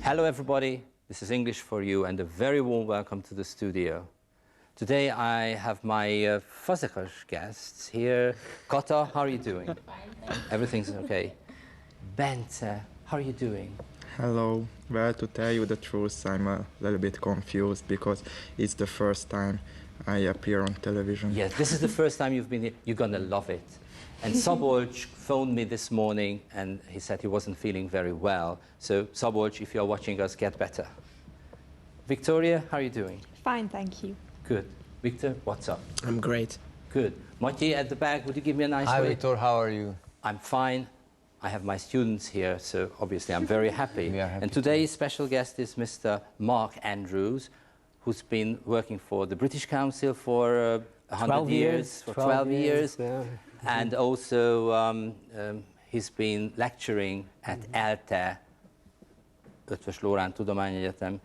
Hello everybody, this is English for you and a very warm welcome to the studio. Today I have my Fazekas guests here. Kata, how are you doing? Fine, everything's okay. Bence, how are you doing? Hello. Well, to tell you the truth, I'm a little bit confused because it's the first time I appear on television. Yes, this is the first time you've been here. You're gonna love it. And Szabolcs phoned me this morning and he said he wasn't feeling very well. So Szabolcs, if you're watching us, get better. Victoria, how are you doing? Fine, thank you. Good. Victor, what's up? I'm great. Good. Matyi at the back, would you give me a nice Hi, wave? Victor, how are you? I'm fine. I have my students here, so obviously I'm very happy. We are happy and today's special guest is Mr. Mark Andrews, who's been working for the British Council for 100 years, for 12 years. Yeah. And also he's been lecturing at ELTE, Ötvös Loránd Tudományegyetem,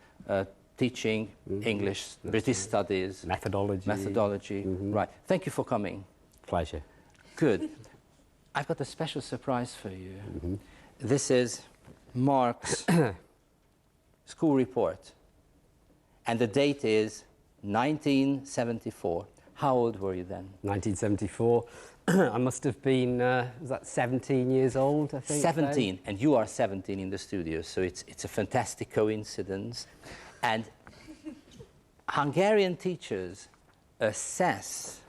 teaching English, British studies. Methodology. Right. Thank you for coming. Pleasure. Good. I've got a special surprise for you. This is Mark's school report. And the date is 1974. How old were you then? 1974. I must have been, was that 17 years old, I think? 17, and you are 17 in the studio, so it's a fantastic coincidence. And Hungarian teachers assess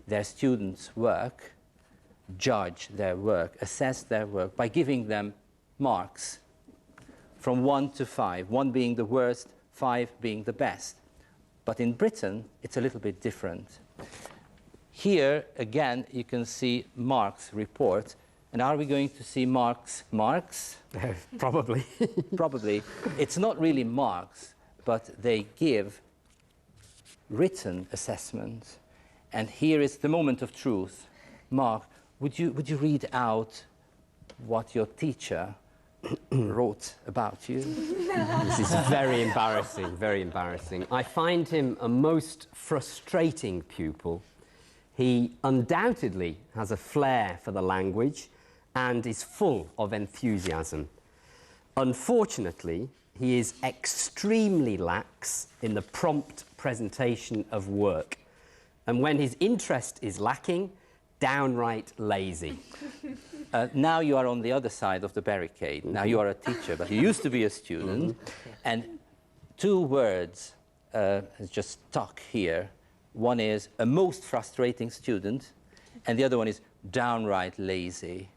their students' work, judge their work, assess their work by giving them marks from 1 to 5, 1 being the worst, 5 being the best. But in Britain, it's a little bit different. Here, again, you can see Mark's report. And are we going to see Mark's marks? Probably. Probably. It's not really marks, but they give written assessments. And here is the moment of truth. Mark, would you read out what your teacher wrote about you? This is very embarrassing, very embarrassing. I find him a most frustrating pupil. He undoubtedly has a flair for the language and is full of enthusiasm. Unfortunately, he is extremely lax in the prompt presentation of work. And when his interest is lacking, downright lazy. Now you are on the other side of the barricade. Now you are a teacher, but you used to be a student. And 2 words just stuck here. One is a most frustrating student, and the other one is downright lazy,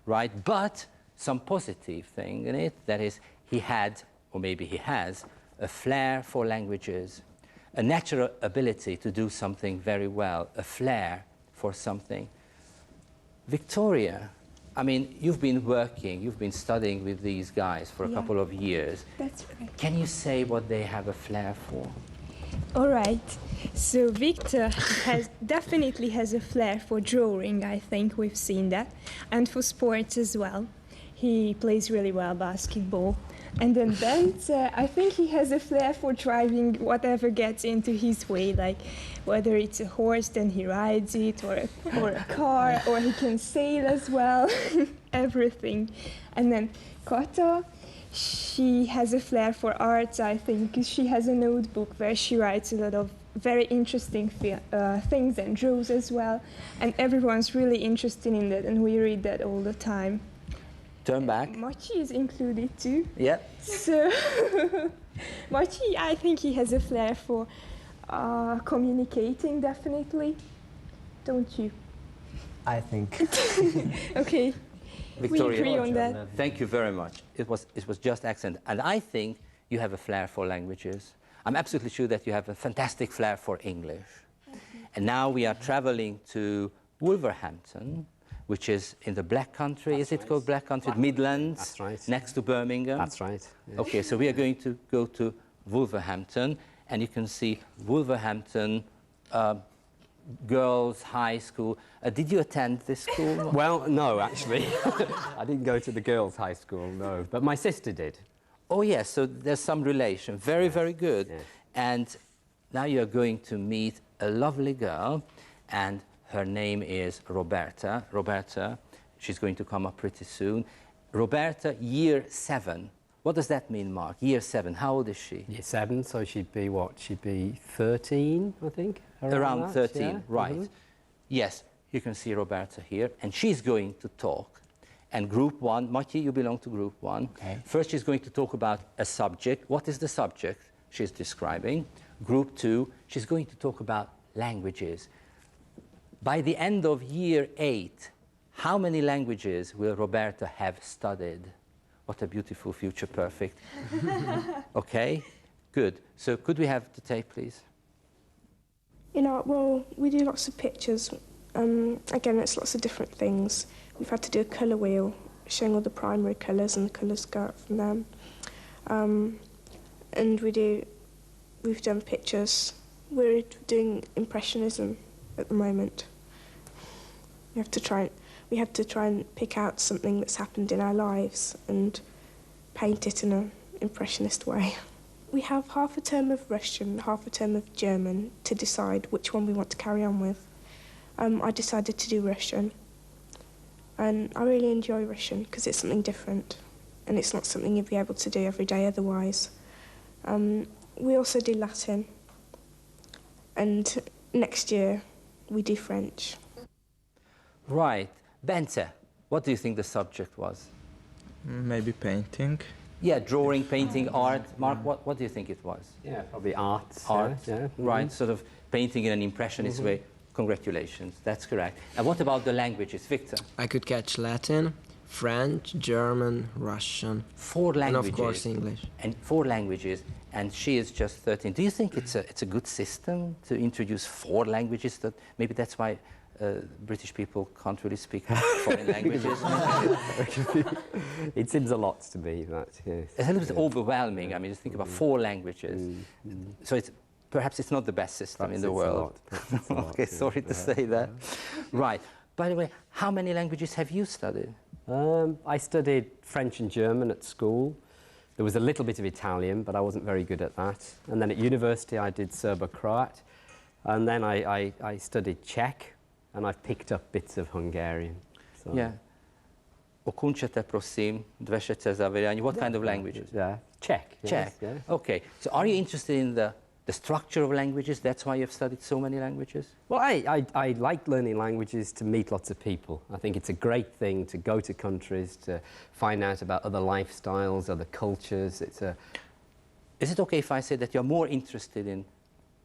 right? But some positive thing in it, that is, he had, or maybe he has, a flair for languages, a natural ability to do something very well, a flair for something. Victoria, I mean, you've been working, you've been studying with these guys for a couple of years. That's right. Can you say what they have a flair for? All right. So Victor definitely has a flair for drawing, I think we've seen that, and for sports as well. He plays really well basketball. And then Bence, I think he has a flair for driving whatever gets into his way, like whether it's a horse, then he rides it, or a car, or he can sail as well, everything. And then Kata, she has a flair for arts, I think, because she has a notebook where she writes a lot of very interesting things and draws as well. And everyone's really interested in that, and we read that all the time. Turn back. Matyi is included too. Yep. So, Matyi, I think he has a flair for communicating, definitely. Don't you? I think. Okay. Victoria, we agree on that. thank you very much. It was just excellent. And I think you have a flair for languages. I'm absolutely sure that you have a fantastic flair for English. And now we are traveling to Wolverhampton, which is in the Black Country. That's is it right. called Black Country? Midlands? That's right. Next to Birmingham? That's right. Yeah. Okay, so we are going to go to Wolverhampton, and you can see Wolverhampton Girls' High School. Did you attend this school? Well, no, actually. I didn't go to the girls' high school, no. But my sister did. Oh, yes, so there's some relation. Very, very good. Yes. And now you're going to meet a lovely girl, and her name is Roberta. Roberta, she's going to come up pretty soon. Roberta, year 7 What does that mean, Mark? Year 7, how old is she? Year 7, so she'd be what? She'd be 13, I think. Around that, 13, yeah? right. Mhm. Yes, you can see Roberta here, and she's going to talk. And group 1, Maki, you belong to group 1. Okay. First, she's going to talk about a subject. What is the subject she's describing? Group 2, she's going to talk about languages. By the end of year 8, how many languages will Roberta have studied? What a beautiful future perfect. Okay, good. So could we have the tape, please? You know, well, we do lots of pictures. Again, it's lots of different things. We've had to do a colour wheel showing all the primary colours and the colours go out from them. And we've done pictures. We're doing impressionism at the moment. We have to try and pick out something that's happened in our lives and paint it in an impressionist way. We have half a term of Russian, half a term of German to decide which one we want to carry on with. I decided to do Russian, and I really enjoy Russian because it's something different and it's not something you'd be able to do every day otherwise. We also do Latin, and next year we do French. Right. Bente, what do you think the subject was? Maybe painting. Yeah, drawing, painting, art. Mark, what do you think it was? Yeah, probably arts. Art, yeah. right, sort of painting in an impressionist way. Congratulations, that's correct. And what about the languages, Victor? I could catch Latin, French, German, Russian, 4 languages. and of course English. And 4 languages, and she is just 13. Do you think it's a good system to introduce 4 languages? That maybe that's why British people can't really speak foreign languages. It seems a lot to me, that, yes. It's a little bit overwhelming. I mean, just think about 4 languages. So perhaps it's not the best system in the world. Okay, sorry to say that. Right. By the way, how many languages have you studied? I studied French and German at school. There was a little bit of Italian, but I wasn't very good at that. And then at university, I did Serbo-Croat. And then I studied Czech, and I've picked up bits of Hungarian. So. Yeah. Ukončete, prosím, 2 zavěrání. What kind of languages? Yeah, Czech. Yes, Czech. yeah. Okay. So are you interested in the structure of languages? That's why you've studied so many languages? Well, I like learning languages to meet lots of people. I think it's a great thing to go to countries, to find out about other lifestyles, other cultures. Is it okay if I say that you're more interested in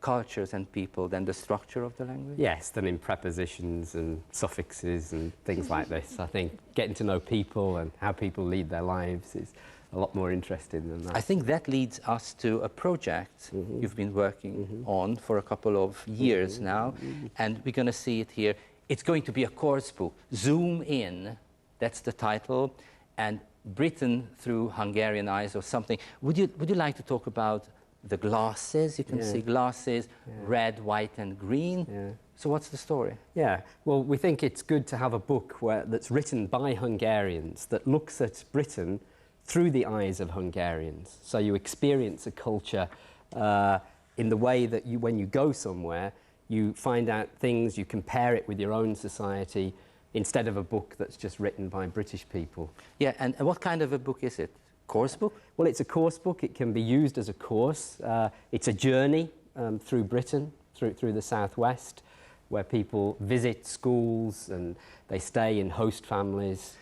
cultures and people than the structure of the language? Yes, than in prepositions and suffixes and things like this. I think getting to know people and how people lead their lives is a lot more interesting than that. I think that leads us to a project you've been working on for a couple of years now, and we're going to see it here. It's going to be a course book. Zoom In, that's the title, and Britain through Hungarian eyes or something. Would you like to talk about the glasses? You can see glasses, red, white and green. Yeah. So what's the story? Yeah, well, we think it's good to have a book that's written by Hungarians that looks at Britain through the eyes of Hungarians. So you experience a culture in the way that when you go somewhere, you find out things, you compare it with your own society, instead of a book that's just written by British people. Yeah, and what kind of a book is it? Course book? Well, it's a course book. It can be used as a course. It's a journey through Britain, through the southwest, where people visit schools and they stay in host families.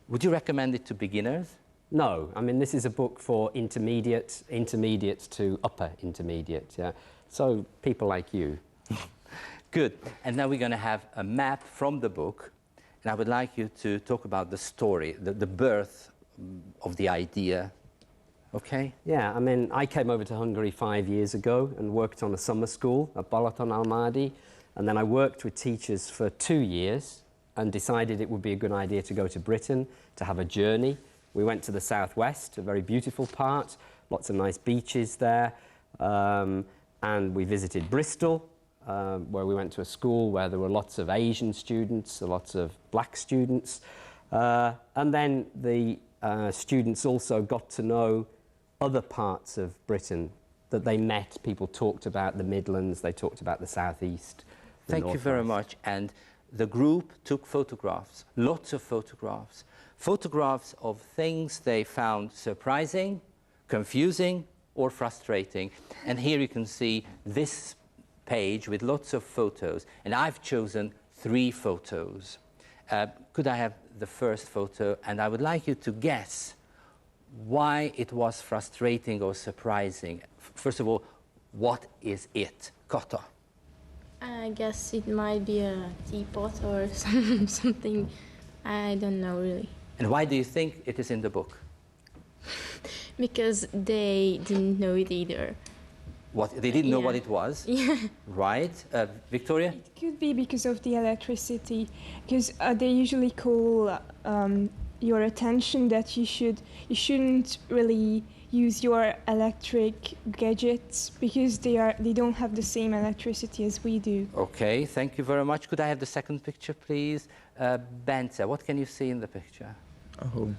Would you recommend it to beginners? No, I mean, this is a book for intermediate to upper intermediate, yeah. So people like you. Good. And now we're going to have a map from the book, and I would like you to talk about the story, the birth of the idea. Okay? Yeah, I mean, I came over to Hungary 5 years ago and worked on a summer school at Balaton-Almádi, and then I worked with teachers for 2 years and decided it would be a good idea to go to Britain to have a journey. We went to the southwest, a very beautiful part, lots of nice beaches there, and we visited Bristol, where we went to a school where there were lots of Asian students, lots of black students, and then the students also got to know other parts of Britain that they met. People talked about the Midlands, they talked about the southeast. Thank you very much. And the group took photographs, lots of photographs, photographs of things they found surprising, confusing, or frustrating. And here you can see this page with lots of photos. And I've chosen 3 photos. Could I have the first photo? And I would like you to guess why it was frustrating or surprising. First of all, what is it? Kata. I guess it might be a teapot or something. I don't know really. And why do you think it is in the book? Because they didn't know it either. What, they didn't know Yeah. what it was? Yeah. Right. Victoria? It could be because of the electricity, because they usually call your attention that you shouldn't really use your electric gadgets because they don't have the same electricity as we do. Okay, thank you very much. Could I have the second picture, please? Bente, what can you see in the picture? Oh.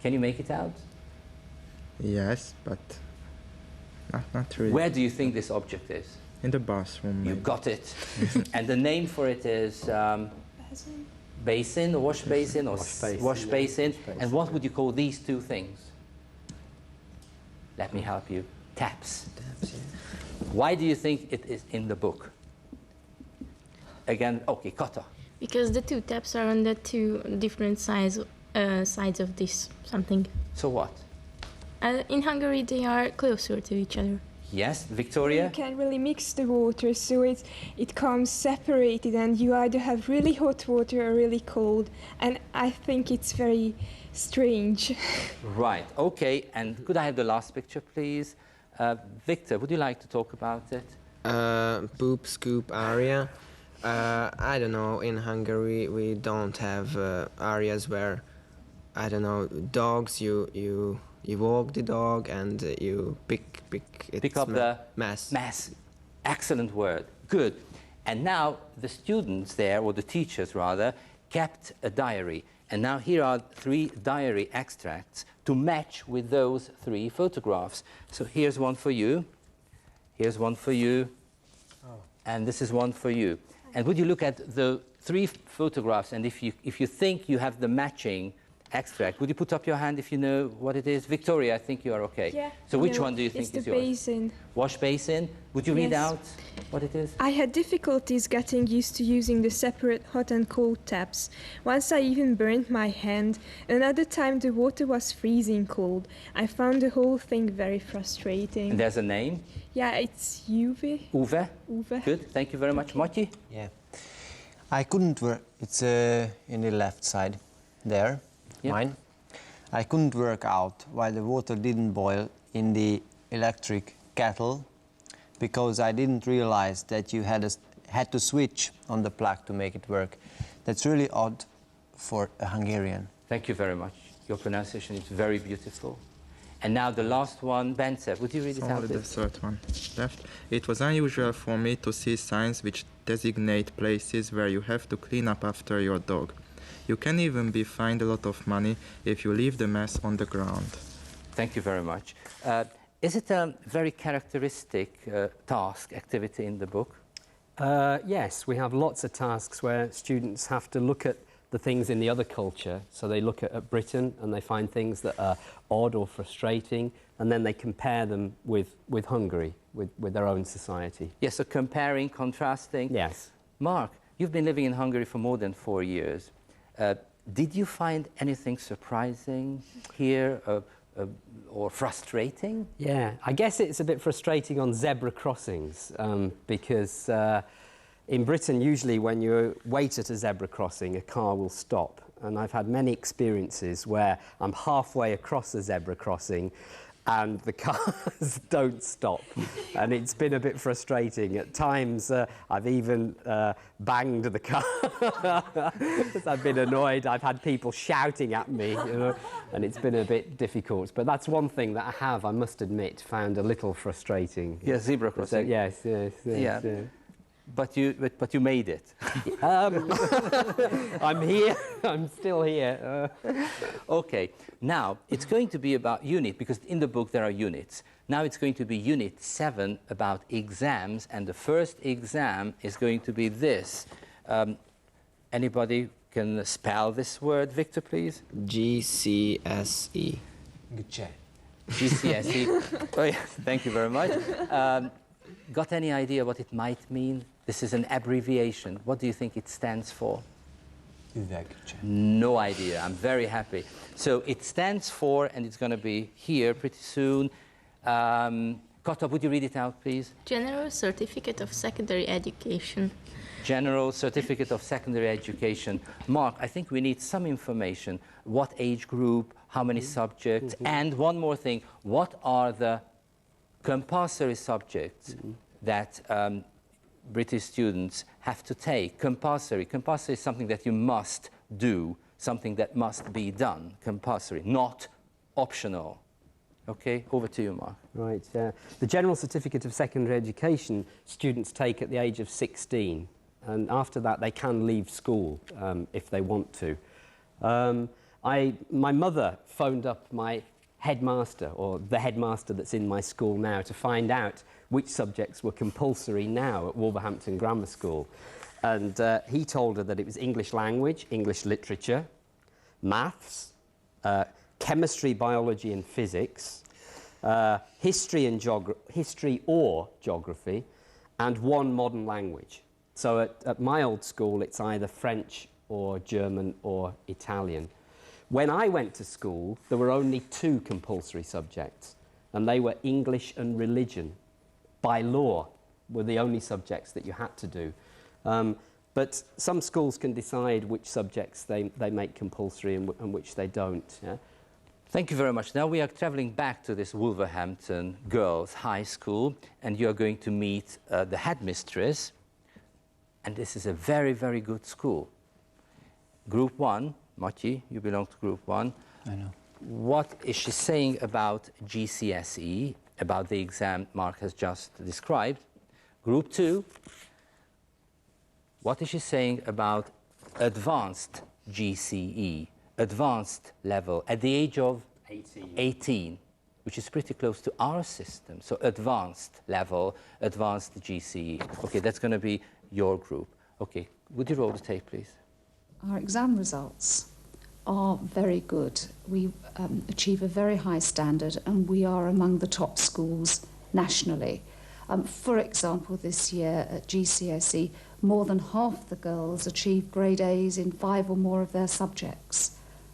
Can you make it out? Yes, but not really. Where do you think this object is? In the bathroom. You maybe. got it. And the name for it is basin, wash basin, or wash basin. And what would you call these 2 things? Let me help you. Taps. Taps, yeah. Why do you think it is in the book? Again, okay, Kata. Because the 2 taps are on the 2 different sides of this something. So what? In Hungary, they are closer to each other. Yes, You Victoria? can really mix the water, so it comes separated, and you either have really hot water or really cold. And I think it's very strange. Right, okay. And could I have the last picture, please? Victor, would you like to talk about it? Poop scoop area. I don't know, in Hungary we don't have areas where, I don't know, dogs, you walk the dog and you pick its Up the mess. mess. Excellent word. Good. And now the students there, or the teachers rather, kept a diary. And now here are 3 diary extracts to match with those 3 photographs. So here's one for you. Here's one for you. And this is one for you. And would you look at the 3 photographs, and if you think you have the matching extract, would you put up your hand if you know what it is? Victoria, I think you are okay. Yeah. So which no, one do you think it's is the yours? basin. Wash basin. Would you read Yes. out what it is? I had difficulties getting used to using the separate hot and cold taps. Once I even burned my hand. Another time the water was freezing cold. I found the whole thing very frustrating. And there's a name. Yeah, it's Uwe. Uwe. Uwe. Good. Thank you very much. Mati? Yeah. I couldn't work. It's in the left side, there, Yeah. mine. I couldn't work out why the water didn't boil in the electric kettle because I didn't realize that you had to switch on the plug to make it work. That's really odd for a Hungarian. Thank you very much. Your pronunciation is very beautiful. And now the last one, Bence, would you read it out? Only the please? 3rd one left. It was unusual for me to see signs which designate places where you have to clean up after your dog. You can even be fined a lot of money if you leave the mess on the ground. Thank you very much. Is it a very characteristic task, activity in the book? Yes, we have lots of tasks where students have to look at the things in the other culture. So they look at Britain and they find things that are odd or frustrating, and then they compare them with Hungary, with their own society. Yes, so comparing, contrasting. Yes. Mark, you've been living in Hungary for more than 4 years. Did you find anything surprising here or frustrating? Yeah, I guess it's a bit frustrating on zebra crossings because in Britain, usually when you wait at a zebra crossing, a car will stop. And I've had many experiences where I'm halfway across a zebra crossing and the cars don't stop. And it's been a bit frustrating. At times, I've even banged the car because I've been annoyed. I've had people shouting at me, you know, and it's been a bit difficult. But that's one thing that I must admit, found a little frustrating. Yes, zebra crossing. So, yes. Yeah. But you made it. I'm here. I'm still here. Okay. Now it's going to be about unit, because in the book there are units. Now it's going to be unit 7 about exams, and the first exam is going to be this. Anybody can spell this word, Victor, please? GCSE. GCSE. Oh, yes, thank you very much. Got any idea what it might mean? This is an abbreviation. What do you think it stands for? No idea. I'm very happy. So it stands for, and it's going to be here pretty soon. Kata, would you read it out, please? General Certificate of Secondary Education. General Certificate of Secondary Education. Mark, I think we need some information. What age group, how many subjects, and one more thing, what are the compulsory subjects that British students have to take? Compulsory. Compulsory is something that you must do, something that must be done. Compulsory, not optional. Okay, over to you, Mark. Right. The General Certificate of Secondary Education students take at the age of 16, and after that they can leave school if they want to. My mother phoned up my headmaster, or the headmaster that's in my school now, to find out which subjects were compulsory now at Wolverhampton Grammar School. And he told her that it was English language, English literature, maths, chemistry, biology and physics, history or geography, and one modern language. So at my old school, it's either French or German or Italian. When I went to school, there were only 2 compulsory subjects, and they were English and religion. By law, were the only subjects that you had to do. But some schools can decide which subjects they make compulsory and which they don't. Yeah? Thank you very much. Now we are traveling back to this Wolverhampton Girls' High School, and you are going to meet the headmistress. And this is a very, very good school. Group 1, Mati, you belong to Group 1. I know. What is she saying about GCSE, about the exam Mark has just described? Group 2, what is she saying about advanced GCE, advanced level, at the age of 18, which is pretty close to our system. So advanced level, advanced GCE. Okay, that's going to be your group. Okay, would you roll the tape, please? Our exam results are very good. We achieve a very high standard, and we are among the top schools nationally. For example, this year at GCSE, more than half the girls achieved grade A's in 5 or more of their subjects.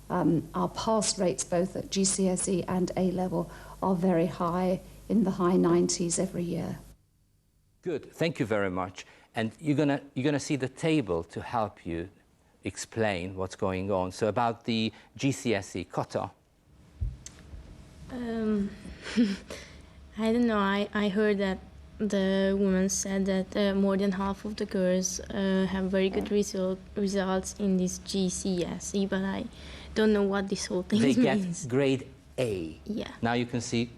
Our pass rates both at GCSE and A-level are very high, in the high 90s every year. Good, thank you very much. And you're gonna see the table to help you explain what's going on. So about the GCSE, Kata. I don't know, I heard that the woman said that more than half of the girls have very good results in this GCSE, but I don't know what this whole thing means. They get grade A. Yeah. Now you can see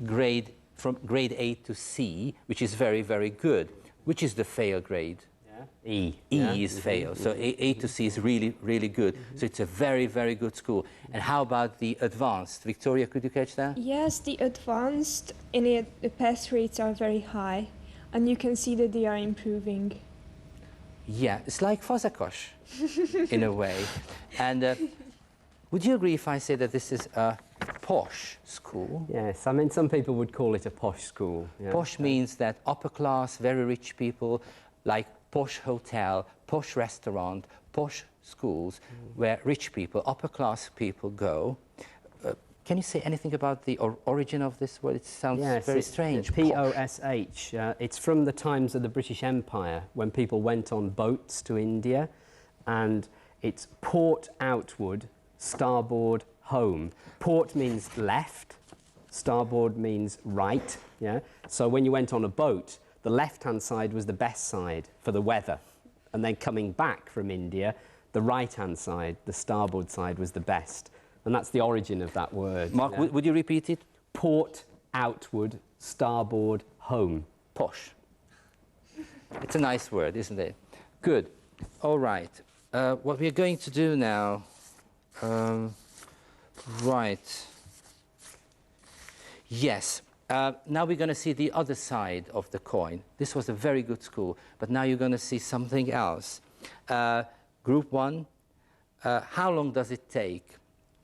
from grade A to C, which is very, very good. Which is the fail grade? Yeah. E. E is fail. So A to C is really, really good. So it's a very, very good school. And how about the advanced? Victoria, could you catch that? Yes, the advanced in it, the pass rates are very high, and you can see that they are improving. Yeah, it's like Fazekas in a way. And would you agree if I say that this is a posh school? Yes, I mean, some people would call it a posh school. Yeah. Posh means that upper class, very rich people, like posh hotel, posh restaurant, posh schools, where rich people, upper class people go. Can you say anything about the origin of this word? It sounds very strange. P-O-S-H. It's from the times of the British Empire, when people went on boats to India, and it's port outward, starboard home. Port means left, starboard means right. Yeah. So when you went on a boat, the left-hand side was the best side for the weather, and then coming back from India, the right-hand side, the starboard side, was the best. And that's the origin of that word. Mark, yeah. would you repeat it? Port outward, starboard home. Posh. It's a nice word, isn't it? Good. All right. What we're going to do now... right. Yes. Now we're going to see the other side of the coin. This was a very good school, but now you're going to see something else. Group 1, how long does it take?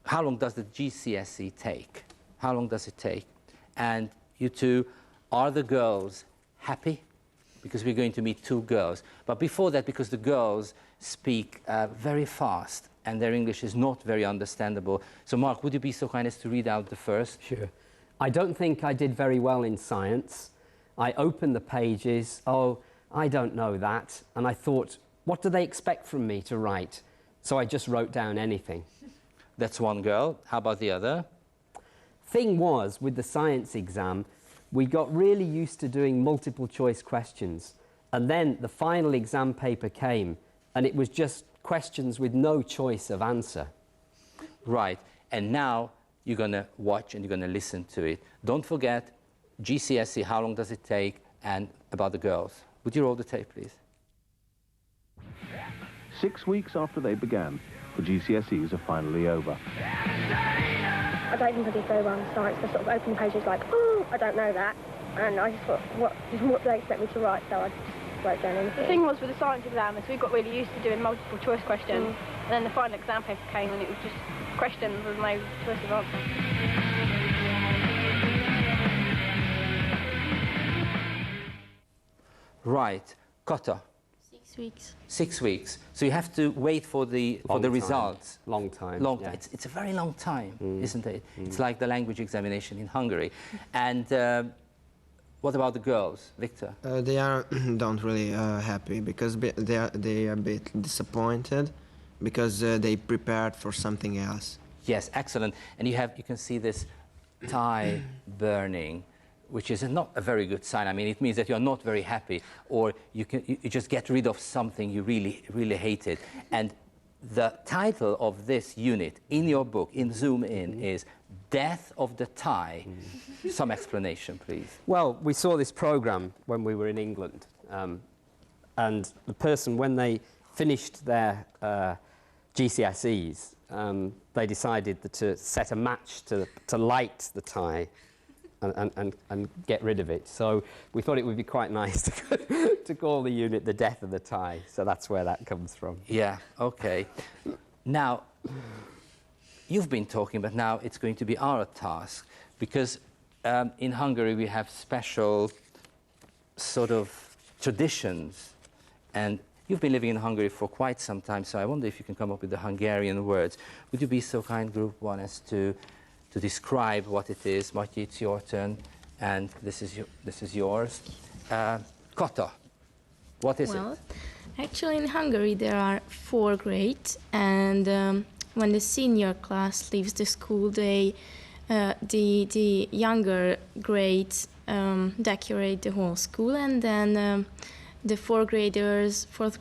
How long does the GCSE take? How long does it take? And you two, are the girls happy? Because we're going to meet two girls. But before that, because the girls speak very fast and their English is not very understandable. So Mark, would you be so kind as to read out the first? Sure. I don't think I did very well in science. I opened the pages, oh, I don't know that. And I thought, what do they expect from me to write? So I just wrote down anything. That's one girl. How about the other? Thing was, with the science exam, we got really used to doing multiple choice questions. And then the final exam paper came, and it was just questions with no choice of answer. Right. And now you're going to watch and you're going to listen to it. Don't forget, GCSE, how long does it take, and about the girls. Would you roll the tape, please? 6 weeks after they began, the GCSEs are finally over. I don't think I did very well in science. I sort of opened the pages like, oh, I don't know that. And I just thought, what do they expect me to write? So I just wrote down anything. The thing was with the science exam is we got really used to doing multiple choice questions. And then the final exam paper came and it was just questions with no choice of answer. Right. Kota. 6 weeks. 6 weeks. So you have to wait for the results. Long time. Long yeah. time. It's a very long time, isn't it? It's like the language examination in Hungary. And what about the girls, Victor? They are don't really happy because they are a bit disappointed because they prepared for something else. Yes, excellent. And you can see this tie burning, which is not a very good sign. I mean, it means that you're not very happy, or you just get rid of something you really hated. And the title of this unit in your book, in Zoom In, is Death of the Tie. Some explanation, please. Well, we saw this program when we were in England, and the person, when they finished their GCSEs, they decided to set a match to light the tie and get rid of it. So we thought it would be quite nice to call the unit the Death of the Tie. So that's where that comes from. Yeah, okay. Now, you've been talking, but now it's going to be our task, because in Hungary we have special sort of traditions, and you've been living in Hungary for quite some time, so I wonder if you can come up with the Hungarian words. Would you be so kind, Group 1, as to describe what it is? Matyi, it's your turn, and this is yours. Kota, what is it? Well, actually in Hungary there are 4 grades, and when the senior class leaves the school, the younger grades decorate the whole school, and then the 4th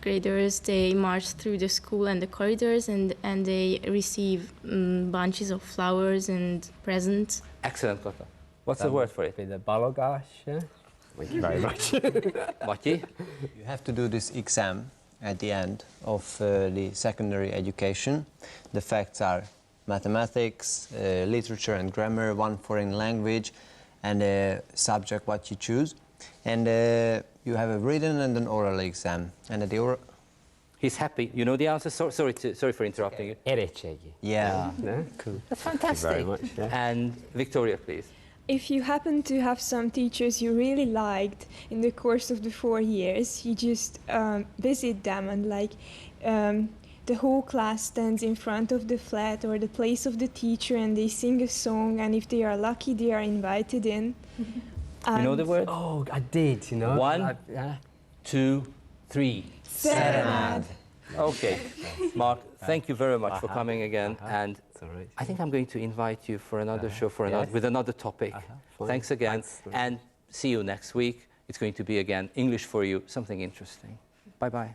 graders, they march through the school and the corridors, and they receive bunches of flowers and presents. Excellent, Kota. What's the word for it? The balogash. Thank you very much. Matyi? You have to do this exam at the end of the secondary education. The facts are mathematics, literature and grammar, 1 foreign language, and a subject what you choose. And you have a written and an oral exam. And at the oral... He's happy. You know the answer? Sorry for interrupting you. Erecsegi. Yeah. No? Cool. That's fantastic. Thank you very much. Yeah. And Victoria, please. If you happen to have some teachers you really liked in the course of the 4 years, you just visit them, and the whole class stands in front of the flat or the place of the teacher and they sing a song, and if they are lucky they are invited in. You know the word? Oh, I did, you know. 1, 2, 3. Serenade. Okay. Mark, thank you very much for coming again. And right. I think I'm going to invite you for another show with another topic. Thanks again. And see you next week. It's going to be, again, English for you, something interesting. Bye-bye.